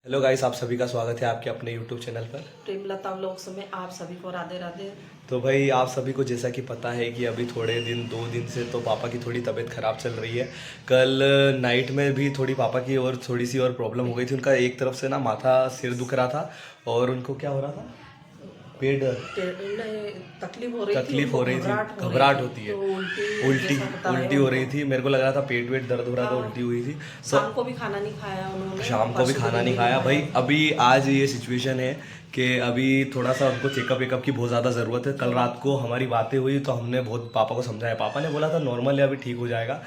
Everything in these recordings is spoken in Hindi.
हेलो गाइस, आप सभी का स्वागत है आपके अपने यूट्यूब चैनल पर। प्रेमलता व्लॉग्स में आप सभी को राधे राधे। तो भाई आप सभी को जैसा कि पता है कि अभी थोड़े दिन 2 दिन से तो पापा की थोड़ी तबीयत ख़राब चल रही है। कल नाइट में भी थोड़ी पापा की और थोड़ी सी और प्रॉब्लम हो गई थी। उनका एक तरफ से ना माथा सिर दुख रहा था और उनको क्या हो रहा था, पेट तकलीफ हो रही थी, तकलीफ उनको हो रही थी, घबराहट हो रही घबराहट थी होती है, तो उल्टी उल्टी जैसा बताया उल्टी हो रही उनको। थी। मेरे को लग रहा था पेट वेट दर्द हो रहा था, हाँ, उल्टी हुई थी। तो शाम को भी खाना नहीं खाया उन्होंने, शाम को भी परसों खाना दिन नहीं भी खाया भाई। खाया। अभी आज ये सिचुएशन है कि अभी थोड़ा सा उनको चेकअप वेकअप की बहुत ज़्यादा ज़रूरत है। कल रात को हमारी बातें हुई तो हमने बहुत पापा को समझाया। पापा ने बोला था नॉर्मल है, अभी ठीक हो जाएगा।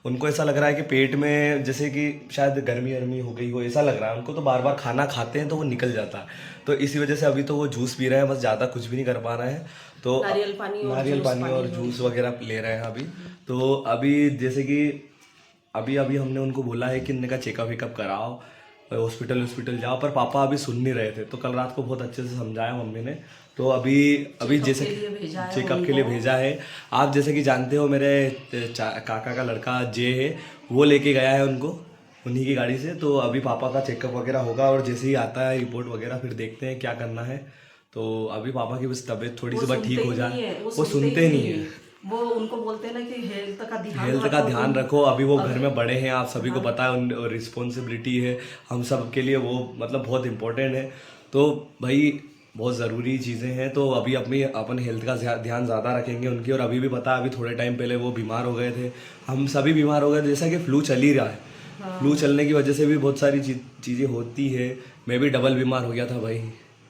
उनको ऐसा लग रहा है कि पेट में जैसे कि शायद गर्मी वर्मी हो गई हो, ऐसा लग रहा है उनको। तो बार बार खाना खाते हैं तो वो निकल जाता है। तो इसी वजह से अभी तो वो जूस पी रहे हैं, बस ज़्यादा कुछ भी नहीं कर पा रहे हैं। तो नारियल पानी और नारियल जूस, पानी पानी और हो जूस रही है। वगैरह ले रहे हैं अभी। तो अभी जैसे कि अभी अभी हमने उनको बोला है कि इनका चेकअप वेकअप कराओ, हॉस्पिटल हॉस्पिटल जाओ, पर पापा अभी सुन नहीं रहे थे। तो कल रात को बहुत अच्छे से समझाया मम्मी ने। तो अभी अभी चेकअप जैसे के लिए भेजा है चेकअप के लिए उनको। भेजा है। आप जैसे कि जानते हो, मेरे काका का लड़का जे है, वो लेके गया है उनको उन्हीं की गाड़ी से। तो अभी पापा का चेकअप वगैरह होगा और जैसे ही आता है रिपोर्ट वगैरह फिर देखते हैं क्या करना है। तो अभी पापा की बस तबीयत थोड़ी वो सी बार ठीक सुनते हो ही नहीं जाए। है, वो वो सुनते सुनते ही नहीं नहीं है। है। वो उनको बोलते हैं ना कि हेल्थ का ध्यान हेल्थ का रखो ध्यान तुम। रखो। अभी वो घर अगर में बड़े हैं, आप सभी को हाँ, पता है, उन रिस्पॉन्सिबिलिटी है हम सब के लिए। वो मतलब बहुत इम्पोर्टेंट है। तो भाई बहुत ज़रूरी चीज़ें हैं। तो अभी अपनी अपन हेल्थ का ध्यान ज़्यादा रखेंगे उनकी। और अभी भी पता है, अभी थोड़े टाइम पहले वो बीमार हो गए थे, हम सभी बीमार हो गए थे। जैसा कि फ्लू चल ही रहा है, फ्लू हाँ, चलने की वजह से भी बहुत सारी चीज़ें होती है। मैं भी डबल बीमार हो गया था भाई।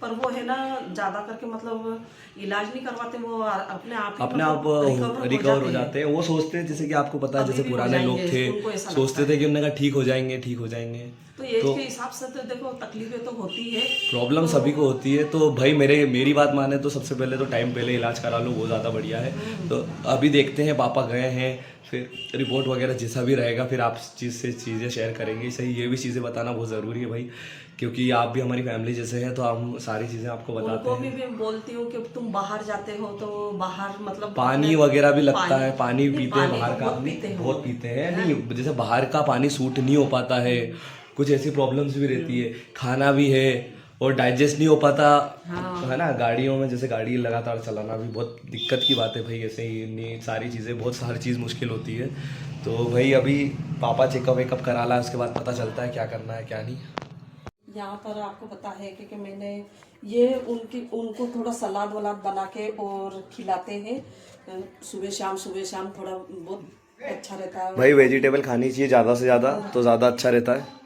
पर वो है ना, ज्यादा करके मतलब इलाज नहीं करवाते, वो अपने आप ही अपने आप मतलब रिकवर हो रिकवर हो जाते हैं। जाते हैं। वो सोचते हैं, जैसे कि आपको पता है, अभी जैसे भी हो पुराने लोग जाएंगे, थे, उनको ऐसा लगता सोचते थे है। कि उन्होंने कहा ठीक हो जाएंगे, ठीक हो जाएंगे। तो एज तो के हिसाब से तो देखो, तकलीफें तो होती है। प्रॉब्लम तो सभी को होती है। तो भाई मेरी बात माने तो सबसे पहले तो टाइम पहले इलाज करा लो, वो ज़्यादा बढ़िया है। तो अभी देखते हैं, पापा गए हैं, फिर रिपोर्ट वगैरह जैसा भी रहेगा फिर आप चीज़ें शेयर करेंगे। सही, ये भी चीज़ें बताना बहुत ज़रूरी है भाई, क्योंकि आप भी हमारी फैमिली जैसे हैं। तो हम सारी चीज़ें आपको बताते उनको भी हैं। मैं बोलती हूँ कि तुम बाहर जाते हो तो बाहर मतलब अपने पानी वगैरह भी लगता पानी, है, पानी नहीं पीते हैं पानी बाहर तो का, बहुत नहीं पीते हो। बहुत पीते हैं। हैं? नहीं, जैसे बाहर का पानी सूट नहीं हो पाता है, कुछ ऐसी प्रॉब्लम्स भी रहती है, खाना भी है और डाइजेस्ट नहीं हो पाता है हाँ, ना। गाड़ियों में जैसे गाड़ी लगातार चलाना भी बहुत दिक्कत की बात है भाई। ऐसे ही नहीं, सारी चीज़ें बहुत सारी चीज़ मुश्किल होती है। तो भाई अभी पापा चेकअप वेकअप करा ला, उसके बाद पता चलता है क्या करना है क्या नहीं। यहाँ पर आपको पता है कि मैंने ये उनको थोड़ा सलाद वलाद बना के और खिलाते हैं। सुबह शाम थोड़ा बहुत अच्छा रहता है भाई उनको भी। वेजिटेबल खानी चाहिए ज़्यादा से ज़्यादा, तो ज़्यादा अच्छा रहता है।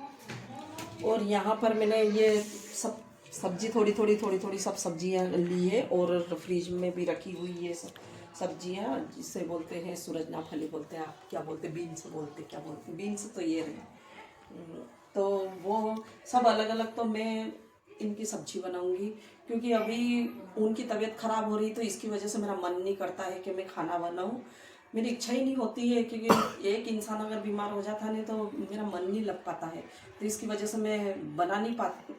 और यहाँ पर मैंने ये सब सब्जी थोड़ी थोड़ी सब सब्जियाँ ली है और फ्रिज में भी रखी हुई है सब सब्जियाँ, जिसे बोलते हैं सूरजना फली बोलते हैं, आप क्या बोलते हैं, बीन्स बोलते हैं, क्या बोलते हैं, बीन्स तो ये रहे। तो वो सब अलग अलग तो मैं इनकी सब्जी बनाऊंगी, क्योंकि अभी उनकी तबीयत खराब हो रही तो इसकी वजह से मेरा मन नहीं करता है कि मैं खाना बनाऊं। मेरी इच्छा ही नहीं होती है, क्योंकि एक इंसान अगर बीमार हो जाता है नहीं तो मेरा मन नहीं लग पाता है, तो इसकी वजह से मैं बना नहीं पाती।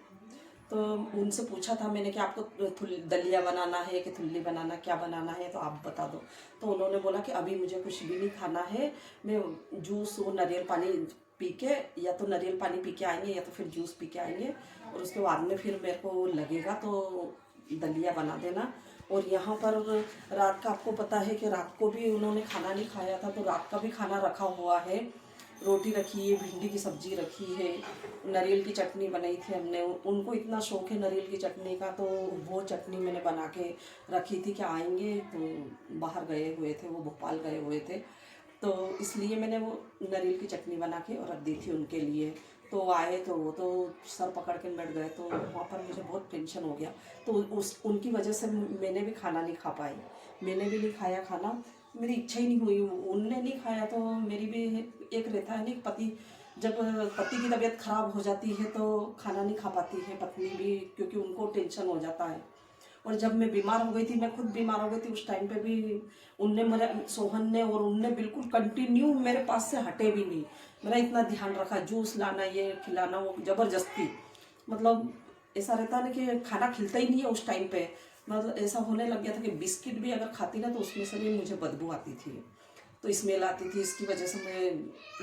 तो उनसे पूछा था मैंने कि आपको दलिया बनाना है कि थुल्ली बनाना, क्या बनाना है तो आप बता दो। तो उन्होंने बोला कि अभी मुझे कुछ भी नहीं खाना है, मैं जूस वो नारियल पानी पी के, या तो नारियल पानी पी के आएंगे या तो फिर जूस पी के आएंगे, और उसके बाद में फिर मेरे को लगेगा तो दलिया बना देना। और यहाँ पर रात का आपको पता है कि रात को भी उन्होंने खाना नहीं खाया था, तो रात का भी खाना रखा हुआ है। रोटी रखी है, भिंडी की सब्जी रखी है, नारियल की चटनी बनाई थी हमने। उनको इतना शौक है नारियल की चटनी का, तो वो चटनी मैंने बना के रखी थी कि आएंगे तो, बाहर गए हुए थे वो, भोपाल गए हुए थे, तो इसलिए मैंने वो नारियल की चटनी बना के और रख दी थी उनके लिए। तो वो आए तो वो तो सर पकड़ के बैठ गए, तो वहाँ पर मुझे बहुत टेंशन हो गया। तो उस उनकी वजह से मैंने भी खाना नहीं खा पाई, मैंने भी नहीं खाया खाना, मेरी इच्छा ही नहीं हुई। उनने नहीं खाया तो मेरी भी एक रहता है नहीं, पति जब पति की तबीयत खराब हो जाती है तो खाना नहीं खा पाती है पत्नी भी, क्योंकि उनको टेंशन हो जाता है। और जब मैं बीमार हो गई थी, मैं खुद बीमार हो गई थी, उस टाइम पे भी उनने मेरे सोहन ने और उनने बिल्कुल कंटिन्यू मेरे पास से हटे भी नहीं, मेरा इतना ध्यान रखा, जूस लाना, ये खिलाना, वो ज़बरदस्ती। मतलब ऐसा रहता है ना कि खाना खिलता ही नहीं है उस टाइम पे। मतलब ऐसा होने लग गया था कि बिस्किट भी अगर खाती ना तो उसमें से भी मुझे बदबू आती थी, तो स्मेल आती थी, इसकी वजह से मैं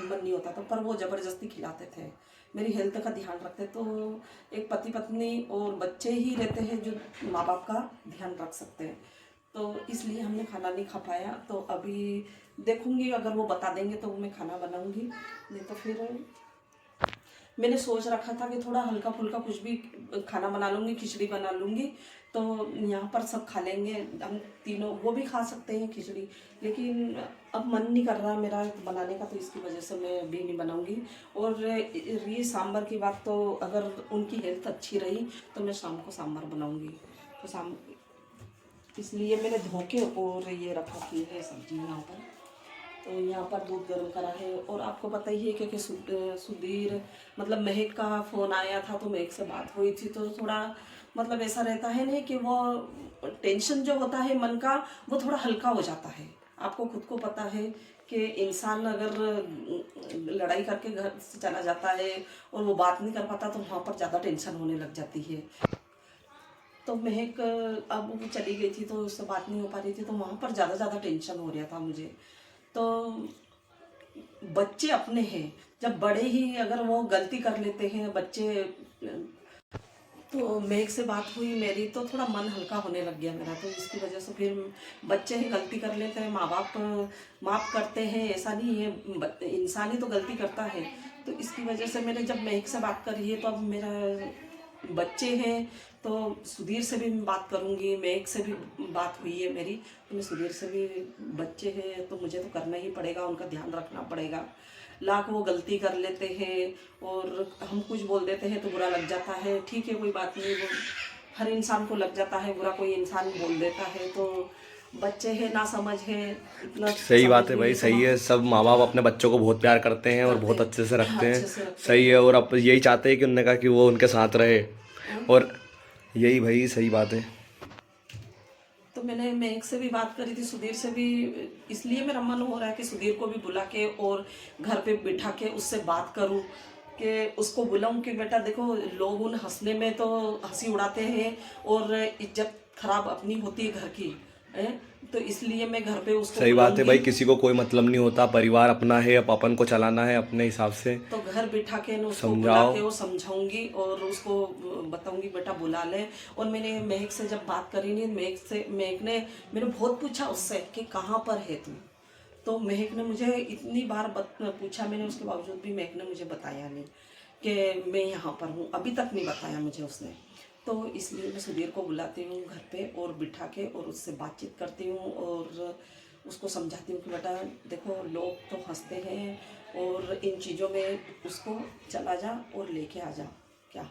मन नहीं होता था, पर वो ज़बरदस्ती खिलाते थे मेरी हेल्थ का ध्यान रखते हैं। तो एक पति पत्नी और बच्चे ही रहते हैं जो माँ बाप का ध्यान रख सकते हैं। तो इसलिए हमने खाना नहीं खा पाया। तो अभी देखूंगी, अगर वो बता देंगे तो मैं खाना बनाऊंगी, नहीं तो फिर मैंने सोच रखा था कि थोड़ा हल्का फुल्का कुछ भी खाना बना लूँगी, खिचड़ी बना लूँगी, तो यहाँ पर सब खा लेंगे, हम तीनों। वो भी खा सकते हैं खिचड़ी, लेकिन अब मन नहीं कर रहा मेरा बनाने का, तो इसकी वजह से मैं अभी नहीं बनाऊँगी। और ये सांभर की बात, तो अगर उनकी हेल्थ अच्छी रही तो मैं शाम को सांभर बनाऊँगी। तो इसलिए मैंने धो के और ये रखा की है सब्जी यहाँ पर। तो यहाँ पर दूध गर्म करा है। और आपको पता ही है कि सुधीर मतलब महक का फ़ोन आया था, तो महक से बात हुई थी। तो थोड़ा मतलब ऐसा रहता है ना कि वो टेंशन जो होता है मन का, वो थोड़ा हल्का हो जाता है। आपको खुद को पता है कि इंसान अगर लड़ाई करके घर से चला जाता है और वो बात नहीं कर पाता, तो वहाँ पर ज़्यादा टेंशन होने लग जाती है। तो महक अब वो चली गई थी, तो उससे बात नहीं हो पा रही थी, तो वहाँ पर ज़्यादा टेंशन हो रहा था मुझे। तो बच्चे अपने हैं, जब बड़े ही अगर वो गलती कर लेते हैं बच्चे, तो मेघ से बात हुई मेरी, तो थोड़ा मन हल्का होने लग गया मेरा। तो इसकी वजह से फिर बच्चे ही गलती कर लेते हैं, माँ बाप माफ़ करते हैं, ऐसा नहीं है, इंसान ही तो गलती करता है। तो इसकी वजह से मैंने जब मेघ से बात करी है, तो अब मेरा बच्चे हैं, तो सुधीर से भी मैं बात करूँगी, मेघ से भी बात हुई है मेरी, तो मैं सुधीर से भी, बच्चे हैं तो मुझे तो करना ही पड़ेगा, उनका ध्यान रखना पड़ेगा। लाख वो गलती कर लेते हैं और हम कुछ बोल देते हैं तो बुरा लग जाता है, ठीक है कोई बात नहीं, वो हर इंसान को लग जाता है बुरा, कोई इंसान बोल देता है। तो बच्चे हैं, ना समझ है, इतना सही बात समझ है भी भाई, है तो सही है। सब माँ बाप अपने बच्चों को बहुत प्यार करते हैं और बहुत अच्छे से रखते हैं। अच्छे से रखते सही है, और अब यही चाहते हैं कि उनने कहा कि वो उनके साथ रहे, और यही भाई सही बात है। तो मैंने मेघ से भी बात करी थी, सुधीर से भी, इसलिए मेरा मन हो रहा है कि सुधीर को भी बुला के और घर पे बिठा के उससे बात करूं, कि उसको बुलाऊं कि बेटा देखो, लोग उन हंसने में तो हंसी उड़ाते हैं और इज्जत खराब अपनी होती है घर की है। तो इसलिए मैं घर पे उसको सही बात है भाई, बुलाऊंगी। किसी को कोई मतलब नहीं होता, परिवार अपना है, अब अपन को चलाना है अपने हिसाब से। तो घर बिठा के ना उसको बुला समझाओ। के और समझाऊंगी और उसको बताऊंगी बेटा बुला ले। और मैंने महक से जब बात करी नहीं, महक ने मैंने बहुत पूछा उससे कि कहाँ पर है तू। तो महक ने मुझे इतनी बार पूछा मैंने, उसके बावजूद भी महक ने मुझे बताया नहीं कि मैं यहाँ पर हूँ, अभी तक नहीं बताया मुझे उसने। तो इसलिए मैं सुधीर को बुलाती हूँ घर पे और बिठा के और उससे बातचीत करती हूँ और उसको समझाती हूँ कि बेटा देखो, लोग तो हंसते हैं और इन चीज़ों में उसको चला जा और लेके आ जा। क्या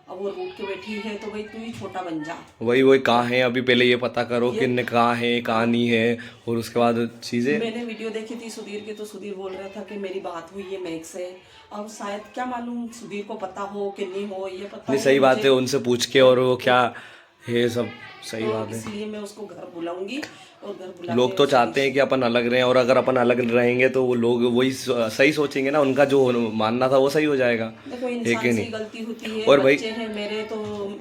अब वो रूठ के बैठी है तो भाई तू ही छोटा बन जा। वही वही कहाँ है अभी, पहले ये पता करो कि ये इनने कहाँ है कहाँ नहीं है, और उसके बाद चीज़ें। मैंने वीडियो देखी थी सुधीर की, तो सुधीर बोल रहा था कि मेरी बात हुई है मेघ से। अब शायद क्या मालूम सुधीर को पता हो कि नहीं हो, ये पता नहीं नहीं सही बात मुझे। है, उनसे पूछ के, और वो क्या है सब। सही तो बात है। इसलिए मैं उसको घर बुलाऊंगी और घर बुला के लोग तो और चाहते हैं कि अपन अलग रहें, और अगर अपन अलग रहेंगे तो वो लोग वही सही सोचेंगे ना, उनका जो मानना था वो सही हो जाएगा, देखो, है इंसान कि से नहीं। ही गलती होती है, और भाई बच्चे हैं मेरे, तो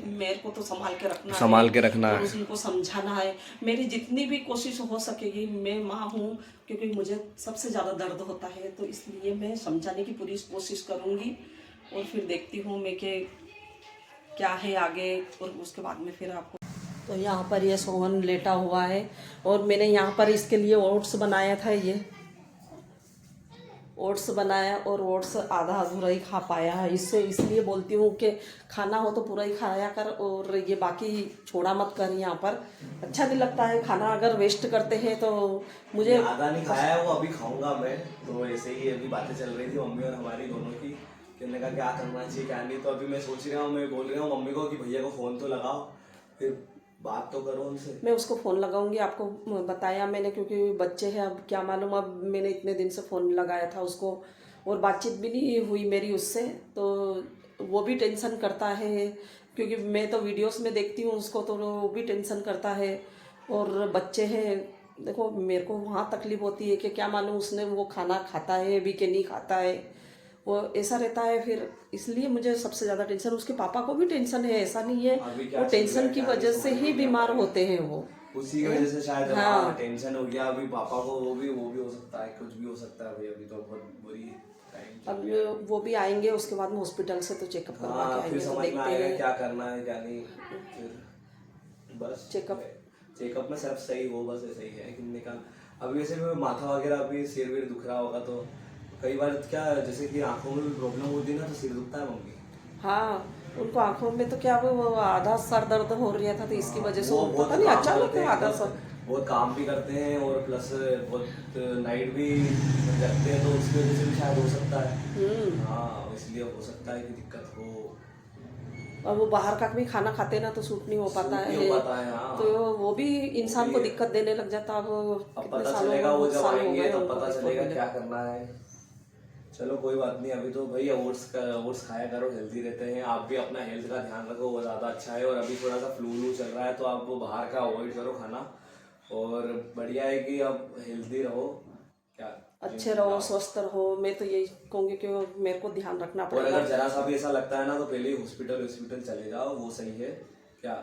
मेरे को तो संभाल के रखना है संभाल के रखना और है। उनको समझाना है। मेरी जितनी भी कोशिश हो सकेगी, मैं माँ हूँ, क्योंकि मुझे सबसे ज़्यादा दर्द होता है, तो इसलिए मैं समझाने की पूरी कोशिश करूँगी। और फिर देखती हूँ मैं कि क्या है आगे, और उसके बाद में फिर आपको। तो यहाँ पर ये सोहन लेटा हुआ है और मैंने यहाँ पर इसके लिए ओट्स बनाया था, ये ओट्स बनाया और ओट्स आधा अधूरा ही खा पाया है। इससे इसलिए बोलती हूँ कि खाना हो तो पूरा ही खाया कर और ये बाकी छोड़ा मत कर। यहाँ पर अच्छा नहीं लगता है खाना अगर वेस्ट करते हैं, तो मुझे आधा नहीं खाया है, वो अभी खाऊंगा मैं। तो ऐसे ही अभी बातें चल रही थी मम्मी और हमारी दोनों की, कि उन्होंने कहा क्या करना चाहिए क्या नहीं। तो अभी मैं सोच रहा हूँ, मैं बोल रहा हूँ मम्मी को कि भैया को फ़ोन तो लगाओ, फिर बात तो करो उनसे। मैं उसको फ़ोन लगाऊंगी, आपको बताया मैंने, क्योंकि बच्चे हैं, अब क्या मालूम, अब मैंने इतने दिन से फ़ोन लगाया था उसको और बातचीत भी नहीं हुई मेरी उससे, तो वो भी टेंशन करता है, क्योंकि मैं तो वीडियोस में देखती हूँ उसको, तो वो भी टेंशन करता है। और बच्चे हैं, देखो मेरे को वहाँ तकलीफ़ होती है कि क्या मालूम उसने वो खाना खाता है भी कि नहीं खाता है, वो ऐसा रहता है फिर। इसलिए मुझे सबसे ज़्यादा टेंशन, उसके पापा को भी टेंशन है, ऐसा नहीं है, अभी क्या वो चल रहा टेंशन है की क्या नहीं वजह से समझ ही में नहीं आ बीमार रहा है। होते हैं वो। उसी की वजह से शायद हाँ। टेंशन हो गया अभी पापा को, वो भी हो सकता है, कुछ भी हो सकता है भाई। अभी तो बहुत बुरी अब वो भी आएंगे, उसके बाद में हॉस्पिटल से तो चेकअप करवा के हाँ, आएंगे, फिर तो समझ में देखते आएगा हैं। क्या करना है क्या नहीं। फिर बस चेकअप में सब सही हो, बस ऐसा ही है कि निकाल। अभी वैसे भी माथा वगैरह, अभी सिर विर दुख रहा होगा, तो कई बार क्या जैसे कि आंखों में भी प्रॉब्लम होती है ना, तो सिर दुखता है मम्मी। हाँ, उनको आंखों में तो क्या वो आधा सर दर्द हो रहा था, तो इसकी वजह से वो वो बहुत पता नहीं काम अचानक करते है हैं, आधा सर। बहुत काम भी करते हैं और प्लस बहुत नाइट भी जगते हैं, तो उसकी वजह से भी शायद हो सकता है। हाँ, इसलिए हो सकता है कि दिक्कत हो। और वो बाहर का भी खाना खाते ना तो सूट नहीं हो पाता सूट नहीं है, हो पाता है, हाँ। तो वो भी इंसान भी को है। दिक्कत देने लग जाता। अब अब कितने पता सालों चलेगा, में, वो बहुत जब साल हो आएंगे गए तब उनको पता रिपोर्ट चलेगा मिले। क्या करना है। चलो कोई बात नहीं, अभी तो भैया ओट्स खाया करो, हेल्दी रहते हैं। आप भी अपना हेल्थ का ध्यान रखो, वो ज़्यादा अच्छा है। और अभी थोड़ा सा फ्लू चल रहा है, तो आप वो बाहर का अवॉइड करो खाना। और बढ़िया है कि आप हेल्दी रहो, क्या अच्छे रहो, स्वस्थ रहो, मैं तो यही कहूँगी कि मेरे को ध्यान रखना और पड़ेगा। अगर जरा सा भी ऐसा लगता है ना, तो पहले ही हॉस्पिटल चले जाओ, वो सही है क्या।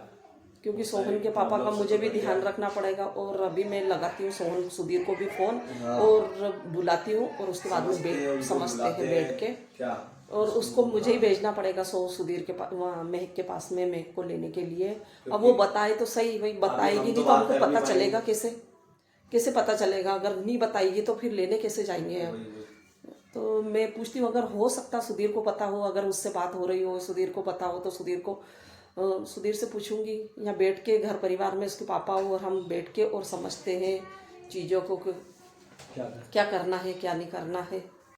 क्योंकि बहुत सारी सोहन के पापा का प्रॉब्लम्स मुझे तो भी बढ़िया ध्यान है। रखना पड़ेगा। और अभी मैं लगाती हूँ सोहन सुधीर को भी फोन हाँ। और बुलाती हूँ, और उसके बाद में समझते हैं, उनको समझते हैं बुलाते बैठ हैं के। क्या। और उसको मुझे ही हाँ, भेजना पड़ेगा सुधीर के पास, वहाँ महक के पास में, महक को लेने के लिए। अब वो बताए तो सही, भाई अभी बताएगी हम नहीं तो तो बात हमको कर नहीं पता चलेगा पाएंगे। कैसे, कैसे पता चलेगा। अगर नहीं बताएगी तो फिर लेने कैसे जाएंगे अब। वही। तो मैं पूछती हूँ, अगर हो सकता सुधीर को पता हो, अगर उससे बात हो रही हो, सुधीर को पता हो, तो सुधीर से पूछूंगी। यहाँ बैठ के घर परिवार में उसके पापा हो और हम बैठ के और समझते हैं चीज़ों को कि क्या कर क्या करना है क्या नहीं करना है।